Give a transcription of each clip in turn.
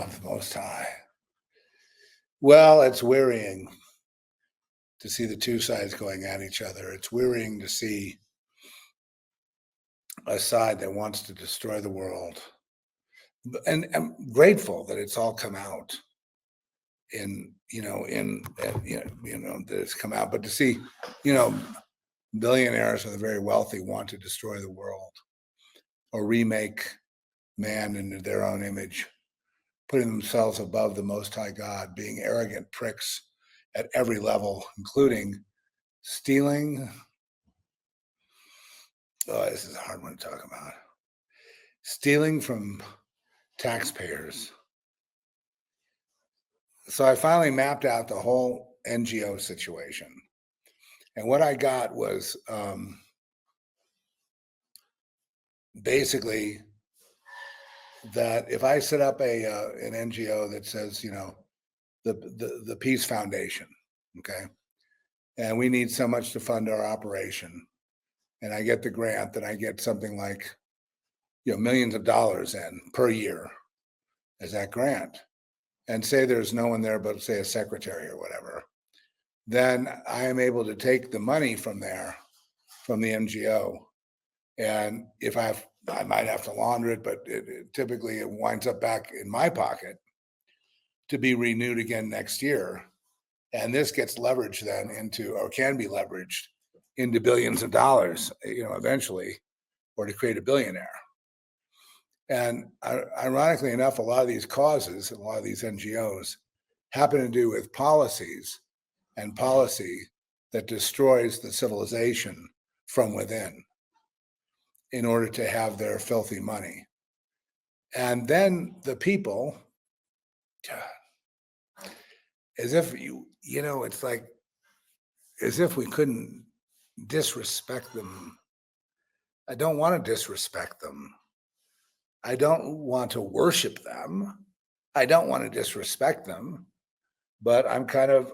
of the Most High. Well, it's wearying to see the two sides going at each other. It's wearying to see a side that wants to destroy the world. And I'm grateful that it's all come out that it's come out. But to see, billionaires or the very wealthy want to destroy the world or remake man into their own image, putting themselves above the Most High God, being arrogant pricks at every level, including stealing. Oh, this is a hard one to talk about. Stealing from taxpayers. So I finally mapped out the whole NGO situation. And what I got was basically that if I set up an NGO that says, the Peace Foundation, okay, and we need so much to fund our operation, and I get the grant, then I get something like, millions of dollars in per year as that grant, and say there's no one there but say a secretary or whatever, then I am able to take the money from there, from the NGO, and if I might have to launder it, but typically it winds up back in my pocket to be renewed again next year. And this gets leveraged then into, or can be leveraged into billions of dollars, eventually, or to create a billionaire. And ironically enough, a lot of these causes, a lot of these NGOs happen to do with policies and policy that destroys the civilization from within in order to have their filthy money. And then the people, as if it's like as if we couldn't disrespect them. I don't want to disrespect them. I don't want to worship them. I don't want to disrespect them, but I'm kind of,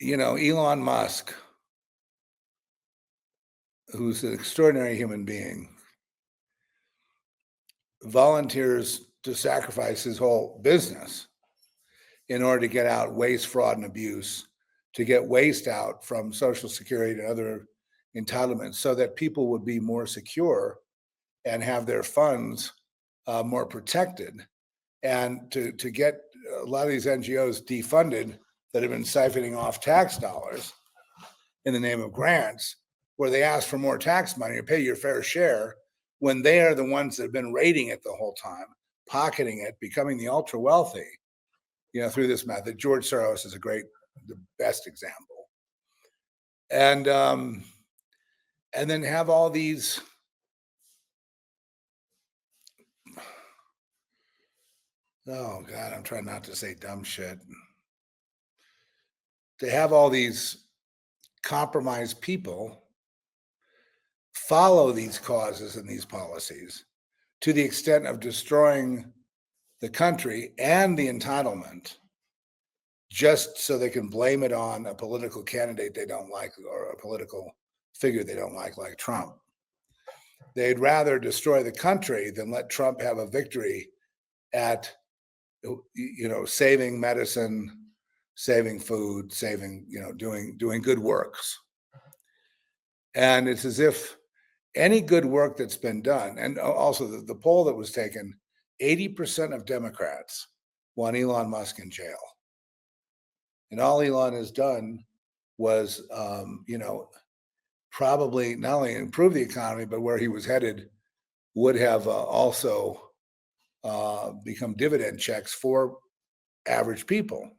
Elon Musk, who's an extraordinary human being, volunteers to sacrifice his whole business in order to get out waste, fraud, and abuse, to get waste out from Social Security and other entitlements so that people would be more secure and have their funds more protected, and to get a lot of these NGOs defunded that have been siphoning off tax dollars in the name of grants, where they ask for more tax money or pay your fair share when they are the ones that have been raiding it the whole time, pocketing it, becoming the ultra wealthy, through this method. George Soros is the best example. And then have all these oh God, I'm trying not to say dumb shit. To have all these compromised people follow these causes and these policies to the extent of destroying the country and the entitlement, just so they can blame it on a political candidate they don't like or a political figure they don't like Trump. They'd rather destroy the country than let Trump have a victory at, saving medicine, saving food, saving, doing good works. And it's as if any good work that's been done, and also the poll that was taken, 80% of Democrats want Elon Musk in jail. And all Elon has done was, probably not only improve the economy, but where he was headed would have also become dividend checks for average people.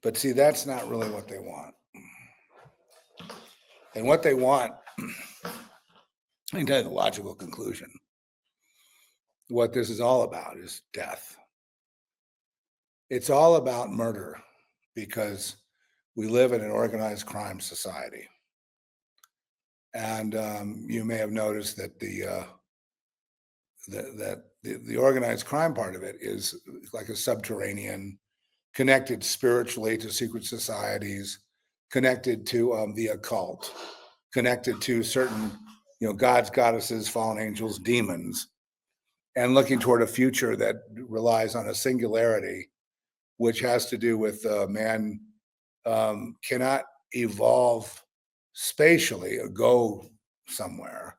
But see, that's not really what they want. And what they want, I can tell you the logical conclusion. What this is all about is death. It's all about murder, because we live in an organized crime society. And you may have noticed that the organized crime part of it is like a subterranean, connected spiritually to secret societies, connected to the occult, connected to certain, gods, goddesses, fallen angels, demons, and looking toward a future that relies on a singularity, which has to do with man cannot evolve spatially or go somewhere.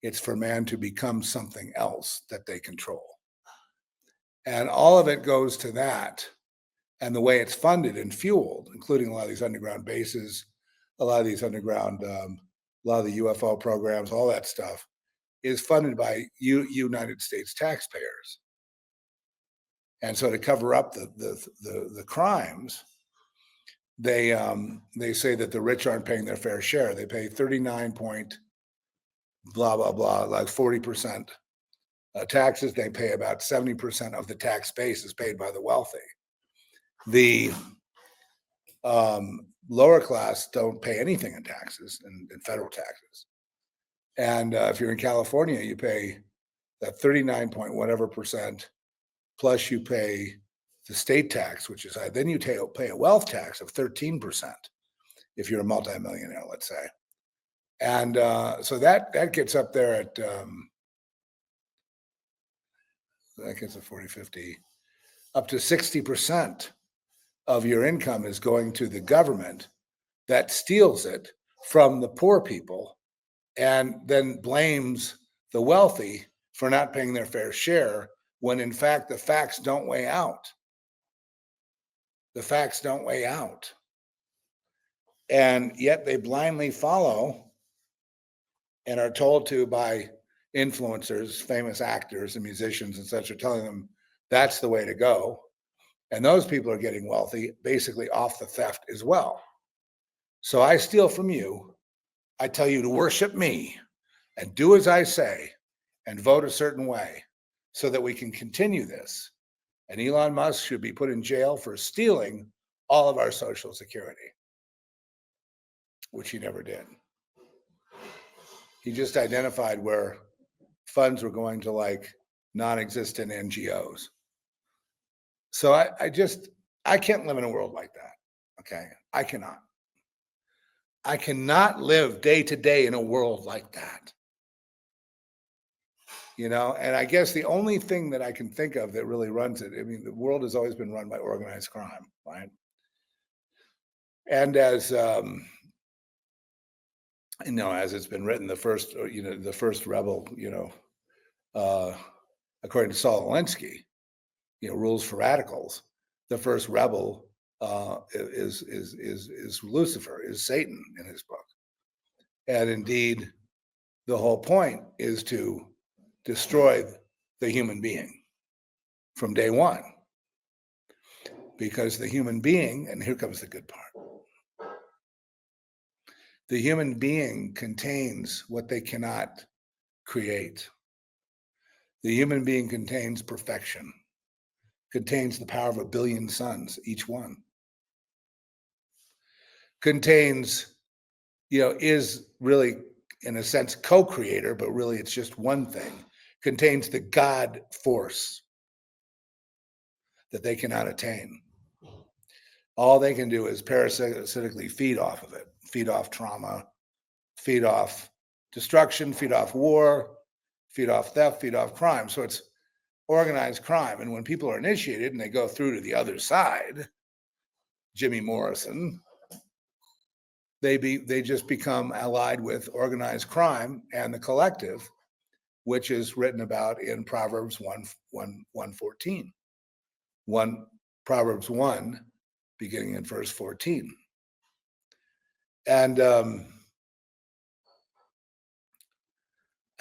It's for man to become something else that they control. And all of it goes to that. And the way it's funded and fueled, including a lot of these underground bases, a lot of these underground, a lot of the UFO programs, all that stuff is funded by United States taxpayers. And so to cover up the crimes, they say that the rich aren't paying their fair share. They pay 39 point blah blah blah, like 40% taxes. They pay about 70% of the tax base is paid by the wealthy. The lower class don't pay anything in taxes and federal taxes. And if you're in California, you pay that 39 point whatever percent, plus you pay the state tax, which is then you pay a wealth tax of 13% if you're a multimillionaire, let's say. And so that gets up there at that gets a 40, 50, up to 60% of your income is going to the government that steals it from the poor people and then blames the wealthy for not paying their fair share, when in fact the facts don't weigh out. The facts don't weigh out. And yet they blindly follow and are told to by influencers, famous actors and musicians and such, are telling them that's the way to go. And those people are getting wealthy basically off the theft as well. So I steal from you. I tell you to worship me and do as I say and vote a certain way so that we can continue this. And Elon Musk should be put in jail for stealing all of our Social Security, which he never did. He just identified where funds were going to like non-existent NGOs. So I can't live in a world like that. Okay. I cannot live day to day in a world like that. And I guess the only thing that I can think of that really runs it, I mean, the world has always been run by organized crime, right? And as as it's been written, the first rebel, according to Saul Alinsky, Rules for Radicals, the first rebel is Lucifer, is Satan in his book. And indeed, the whole point is to destroy the human being from day one. Because the human being, and here comes the good part, the human being contains what they cannot create. The human being contains perfection, contains the power of 1 billion suns, each one. Contains, is really, in a sense, co-creator, but really it's just one thing. Contains the God force that they cannot attain. All they can do is parasitically feed off of it, feed off trauma, feed off destruction, feed off war, feed off theft, feed off crime. So it's organized crime. And when people are initiated and they go through to the other side, Jimmy Morrison, they just become allied with organized crime and the collective, which is written about in Proverbs 1:14. Proverbs 1, beginning in verse 14. And I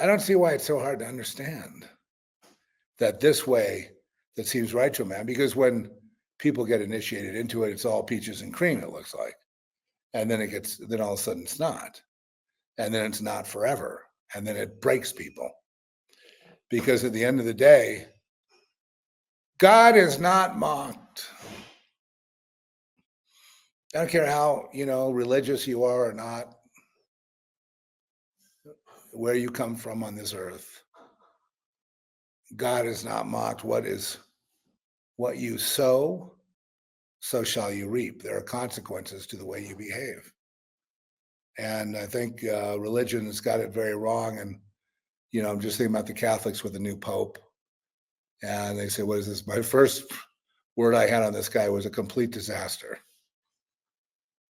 don't see why it's so hard to understand that this way that seems right to a man, because when people get initiated into it, it's all peaches and cream, it looks like. And then then all of a sudden it's not. And then it's not forever. And then it breaks people. Because at the end of the day, God is not mocked. I don't care how, religious you are or not, where you come from on this earth. God is not mocked. What you sow, so shall you reap. There are consequences to the way you behave. And I think religion has got it very wrong. And, I'm just thinking about the Catholics with the new Pope. And they say, what is this? My first word I had on this guy was a complete disaster.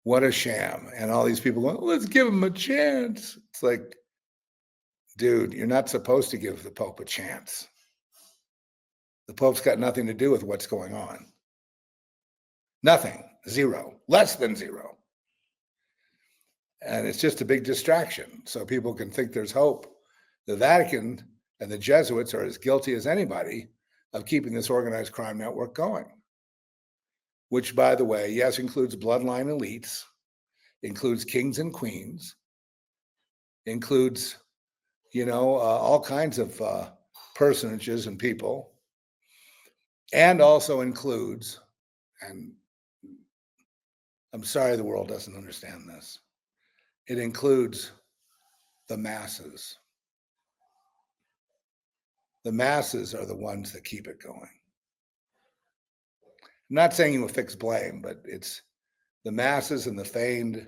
What a sham. And all these people going, let's give him a chance. It's like, dude, you're not supposed to give the Pope a chance. The Pope's got nothing to do with what's going on. Nothing. Zero. Less than zero. And it's just a big distraction. So people can think there's hope. The Vatican and the Jesuits are as guilty as anybody of keeping this organized crime network going. Which, by the way, yes, includes bloodline elites, includes kings and queens, includes, all kinds of personages and people, and also includes, and I'm sorry the world doesn't understand this, it includes the masses. The masses are the ones that keep it going. I'm not saying you will fix blame, but it's the masses and the feigned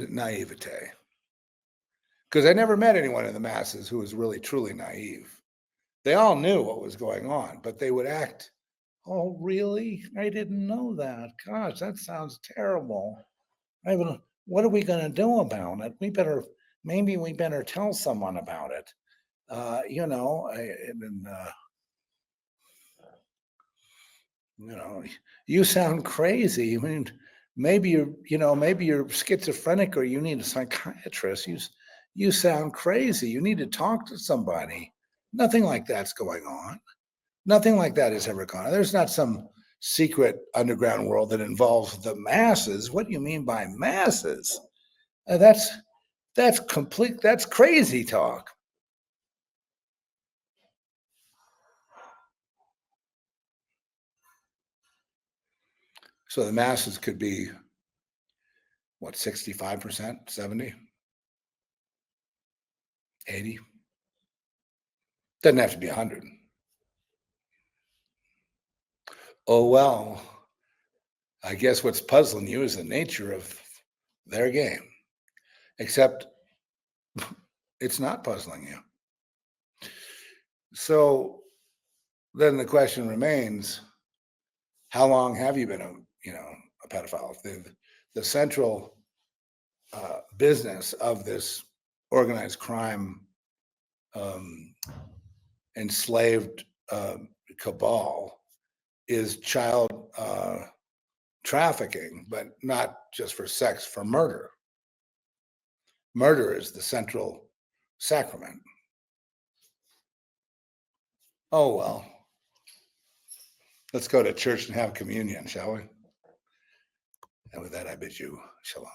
naivete. Because I never met anyone in the masses who was really truly naive. They all knew what was going on, but they would act, oh, really? I didn't know that. Gosh, that sounds terrible. What are we going to do about it? Maybe we better tell someone about it. You sound crazy. I mean, maybe you're schizophrenic or you need a psychiatrist. You sound crazy. You need to talk to somebody. Nothing like that's going on. Nothing like that has ever gone on. There's not some secret underground world that involves the masses. What do you mean by masses? That's crazy talk. So the masses could be, 65%, 70, 80? Doesn't have to be 100. Oh, well, I guess what's puzzling you is the nature of their game. Except it's not puzzling you. So then the question remains, how long have you been a pedophile? The central business of this organized crime enslaved cabal is child trafficking, but not just for sex, for murder. Murder is the central sacrament. Oh, well, let's go to church and have communion, shall we? And with that, I bid you shalom.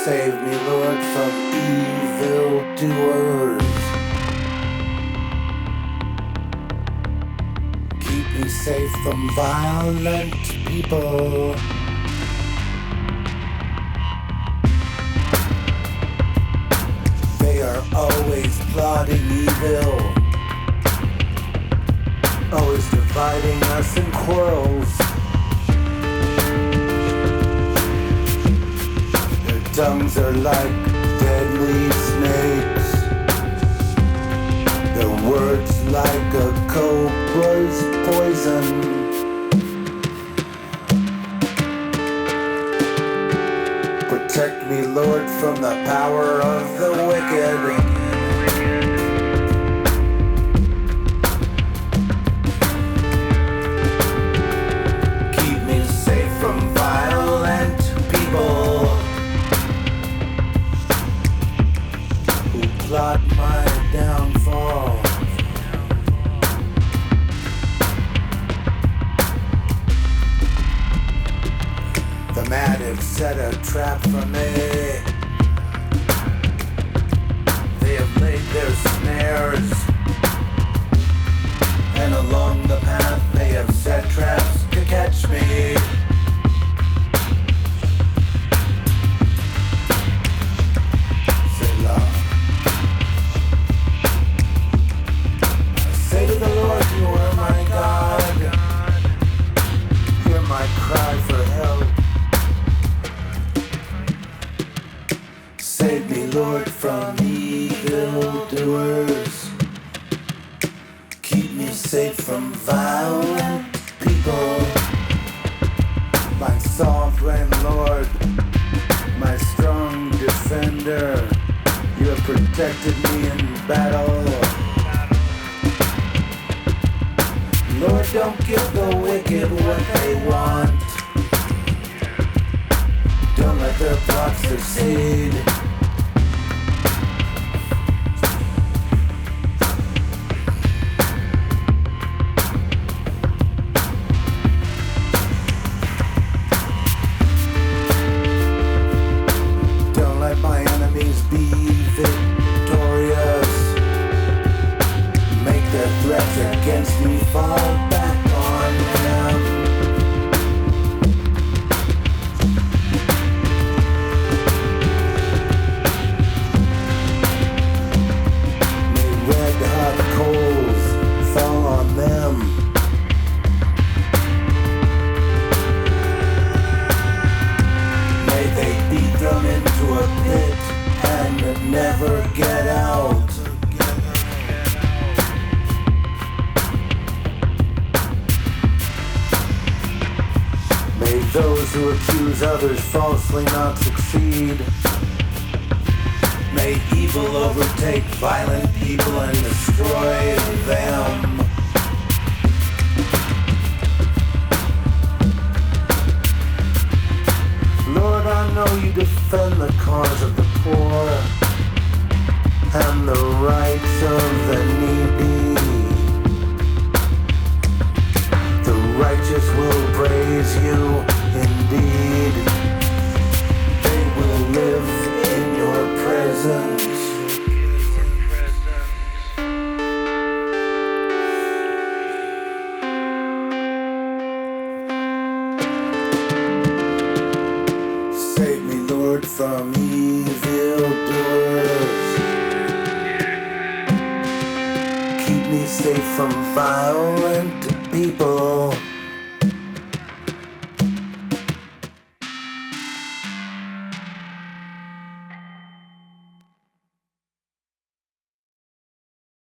Save me, Lord, from evildoers. Keep me safe from violent people. They are always plotting evil, always dividing us in quarrels. Tongues are like deadly snakes. Their words like a cobra's poison. Protect me, Lord, from the power of the wicked. Keep me safe from violent people. Plot my downfall. set a trap for me. They have laid their snares, and along the path they have set traps to catch me. Selah. I say to the Lord, you are my God. Hear my cry for help. Save me, Lord, from evil doers. Keep me safe from violent people. My sovereign Lord, my strong defender, you have protected me in battle. Lord, don't give the wicked what they want. Don't let their plots succeed. Don't let my enemies be victorious. Make their threats against me fall back on them. May red hot coals fall on them. May they be thrown into a pit and never get out. May those who accuse others falsely not succeed. May evil overtake violent people and destroy them. Lord, I know you defend the cause of the poor and the rights of the needy. The righteous will praise you indeed. They will live in your presence. Save me, Lord, from evil doers. Keep me safe from violent people.